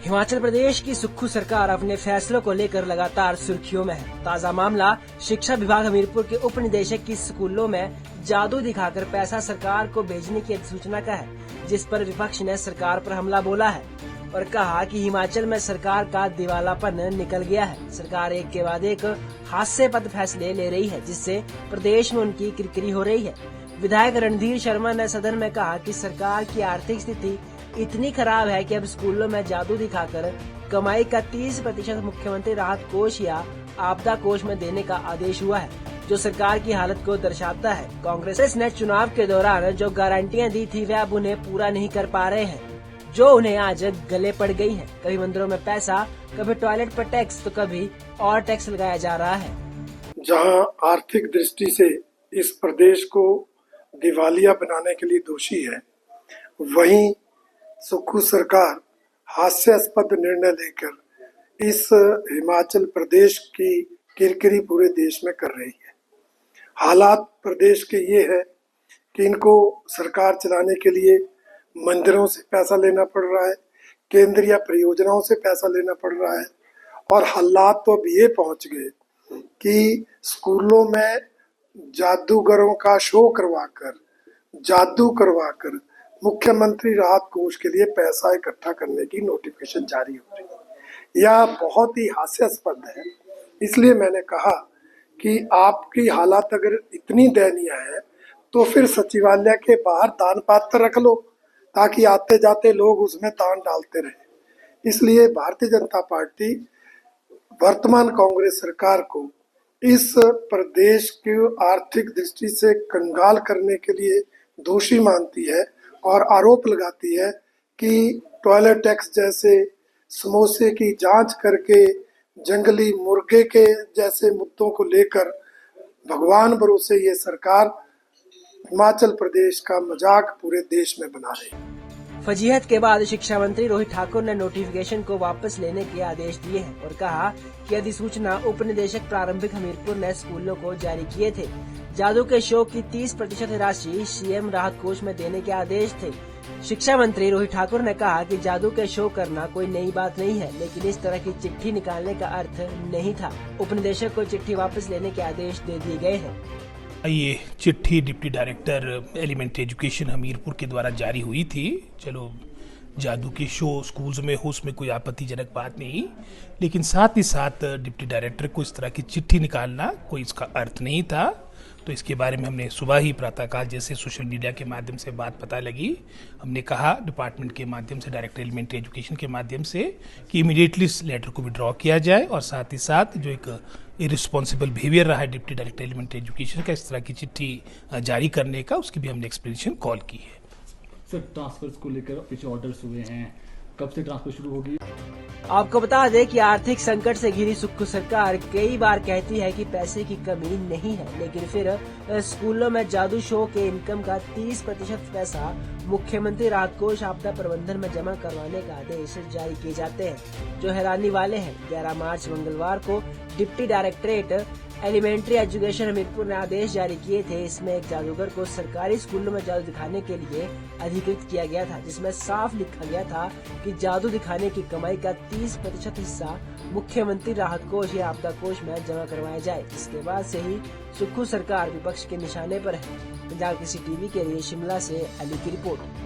हिमाचल प्रदेश की सुक्खू सरकार अपने फैसलों को लेकर लगातार सुर्खियों में है। ताजा मामला शिक्षा विभाग हमीरपुर के उप निदेशक की स्कूलों में जादू दिखाकर पैसा सरकार को भेजने की अधिसूचना का है, जिस पर विपक्ष ने सरकार पर हमला बोला है और कहा कि हिमाचल में सरकार का दिवालापन निकल गया है। सरकार एक के बाद एक हास्यास्पद फैसले ले रही है, जिससे प्रदेश में उनकी किरकिरी हो रही है। विधायक रणधीर शर्मा ने सदन में कहा कि सरकार की आर्थिक स्थिति इतनी खराब है कि अब स्कूलों में जादू दिखाकर कमाई का 30% मुख्यमंत्री राहत कोष या आपदा कोष में देने का आदेश हुआ है, जो सरकार की हालत को दर्शाता है। कांग्रेस ने चुनाव के दौरान जो गारंटियां दी थी वह अब उन्हें पूरा नहीं कर पा रहे हैं, जो उन्हें आज गले पड़ गई है। कभी मंदिरों में पैसा, कभी टॉयलेट पर टैक्स, तो कभी और टैक्स लगाया जा रहा है। जहां आर्थिक दृष्टि से इस प्रदेश को दिवालिया बनाने के लिए दोषी है, वहीं सुक्खू सरकार हास्यास्पद निर्णय लेकर इस हिमाचल प्रदेश की किरकिरी पूरे देश में कर रही है। हालात प्रदेश के ये है कि इनको सरकार चलाने के लिए मंदिरों से पैसा लेना पड़ रहा है, केंद्रीय परियोजनाओं से पैसा लेना पड़ रहा है, और हालात तो अब ये पहुंच गए कि स्कूलों में जादूगरों का शो जादू करवाकर मुख्यमंत्री राहत कोष के लिए पैसा इकट्ठा करने की नोटिफिकेशन जारी हो रही है। यह बहुत ही हास्यास्पद है। इसलिए मैंने कहा कि आपकी हालात अगर इतनी दयनीय है तो फिर सचिवालय के बाहर दान पात्र रख लो, ताकि आते जाते लोग उसमें दान डालते रहे। इसलिए भारतीय जनता पार्टी वर्तमान कांग्रेस सरकार को इस प्रदेश की आर्थिक दृष्टि से कंगाल करने के लिए दोषी मानती है और आरोप लगाती है कि टॉयलेट टैक्स जैसे, समोसे की जांच करके, जंगली मुर्गे के जैसे मुद्दों को लेकर भगवान भरोसे ये सरकार हिमाचल प्रदेश का मजाक पूरे देश में बना रही है। फजीहत के बाद शिक्षा मंत्री रोहित ठाकुर ने नोटिफिकेशन को वापस लेने के आदेश दिए हैं और कहा कि अधिसूचना उप निदेशक प्रारंभिक हमीरपुर ने स्कूलों को जारी किए थे। जादू के शो की 30% राशि सीएम राहत कोष में देने के आदेश थे। शिक्षा मंत्री रोहित ठाकुर ने कहा कि जादू के शो करना कोई नई बात नहीं है, लेकिन इस तरह की चिट्ठी निकालने का अर्थ नहीं था। उप निदेशक को चिट्ठी वापस लेने के आदेश दे दिए गए हैं। ये चिट्ठी deputy director elementary education Hamirpur के द्वारा जारी हुई थी। चलो, जादू की शो स्कूल्स में हो, उसमें कोई आपत्तिजनक बात नहीं, लेकिन साथ ही साथ डिप्टी डायरेक्टर को इस तरह की चिट्ठी निकालना कोई इसका अर्थ नहीं था। तो इसके बारे में हमने सुबह ही प्रातःकाल जैसे सोशल मीडिया के माध्यम से बात पता लगी, हमने कहा डिपार्टमेंट के माध्यम से, डायरेक्टर एलिमेंट्री एजुकेशन के माध्यम से, कि इमीडिएटली इस लेटर को विड्रॉ किया जाए, और साथ ही साथ जो एक इरिस्पॉन्सिबल बिहेवियर रहा है डिप्टी डायरेक्टर एलिमेंट्री एजुकेशन का इस तरह की चिट्ठी जारी करने का, उसकी भी हमने एक्सप्लेनेशन कॉल की है। सर, ट्रांसफर्स को लेकर कुछ ऑर्डर्स हुए हैं, कब से ट्रांसफर शुरू होगी? आपको बता दें कि आर्थिक संकट से घिरी सुक्खू सरकार कई बार कहती है कि पैसे की कमी नहीं है, लेकिन फिर स्कूलों में जादू शो के इनकम का 30% पैसा मुख्यमंत्री राहत कोष आपदा प्रबंधन में जमा करवाने का आदेश जारी किए जाते हैं, जो हैरानी वाले हैं। 11 मार्च मंगलवार को deputy directorate elementary education Hamirpur ने आदेश जारी किए थे। इसमें एक जादूगर को सरकारी स्कूलों में जादू दिखाने के लिए अधिकृत किया गया था, जिसमें साफ लिखा गया था कि जादू दिखाने की कमाई का 30% हिस्सा मुख्यमंत्री राहत कोष या आपदा कोष में जमा करवाया जाए। इसके बाद से ही सुक्खू सरकार विपक्ष के निशाने पर है। पंजाब किसी टीवी के लिए शिमला से अली की रिपोर्ट।